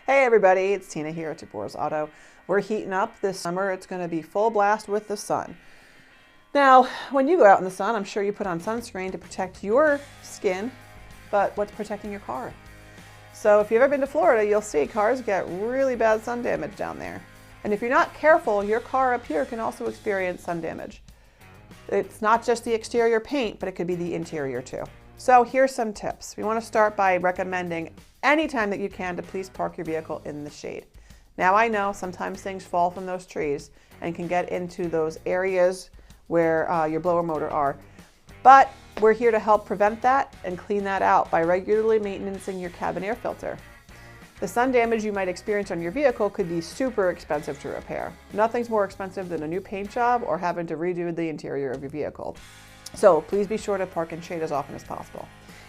Hey everybody, it's Tina here at DeBoer's Auto. We're heating up this summer. It's going to be full blast with the sun. Now, when you go out in the sun, I'm sure you put on sunscreen to protect your skin, but what's protecting your car? So if you've ever been to Florida, you'll see cars get really bad sun damage down there. And if you're not careful, your car up here can also experience sun damage. It's not just the exterior paint, but it could be the interior too. So here's some tips. We want to start by recommending anytime that you can to please park your vehicle in the shade. Now I know sometimes things fall from those trees and can get into those areas where your blower motor are, but we're here to help prevent that and clean that out by regularly maintaining your cabin air filter. The sun damage you might experience on your vehicle could be super expensive to repair. Nothing's more expensive than a new paint job or having to redo the interior of your vehicle. So please be sure to park in shade as often as possible.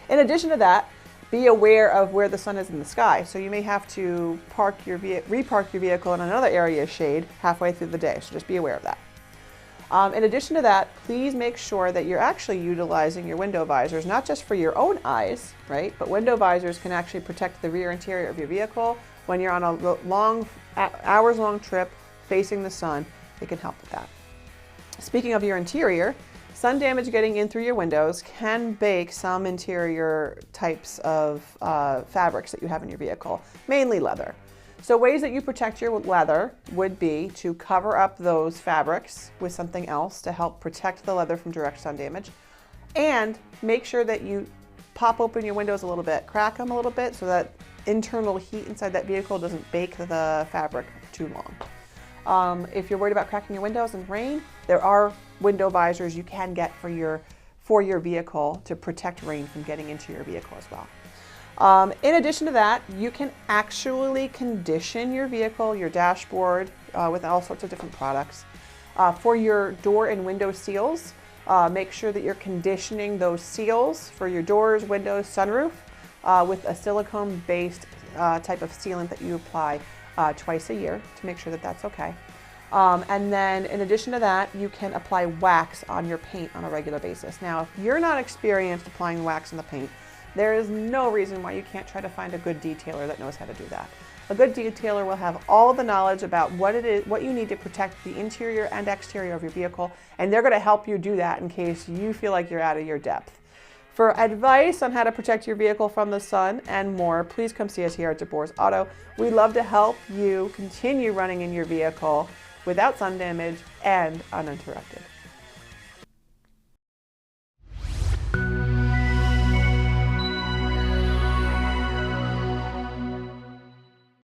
In addition to that, be aware of where the sun is in the sky. So you may have to repark your vehicle in another area of shade halfway through the day. So just be aware of that. In addition to that, please make sure that you're actually utilizing your window visors, not just for your own eyes, right? But window visors can actually protect the rear interior of your vehicle when you're on a hours-long trip facing the sun. It can help with that. Speaking of your interior, sun damage getting in through your windows can bake some interior types of fabrics that you have in your vehicle, mainly leather. So ways that you protect your leather would be to cover up those fabrics with something else to help protect the leather from direct sun damage, and make sure that you pop open your windows a little bit, crack them a little bit so that internal heat inside that vehicle doesn't bake the fabric too long. If you're worried about cracking your windows in rain, there are window visors you can get for your vehicle to protect rain from getting into your vehicle as well. In addition to that, you can actually condition your vehicle, your dashboard, with all sorts of different products. For your door and window seals, make sure that you're conditioning those seals for your doors, windows, sunroof with a silicone-based type of sealant that you apply twice a year to make sure that that's okay. And then in addition to that, you can apply wax on your paint on a regular basis. Now, if you're not experienced applying wax on the paint, there is no reason why you can't try to find a good detailer that knows how to do that. A good detailer will have all of the knowledge about what it is, what you need to protect the interior and exterior of your vehicle, and they're going to help you do that in case you feel like you're out of your depth. For advice on how to protect your vehicle from the sun and more, please come see us here at DeBoer's Auto. We'd love to help you continue running in your vehicle without sun damage and uninterrupted.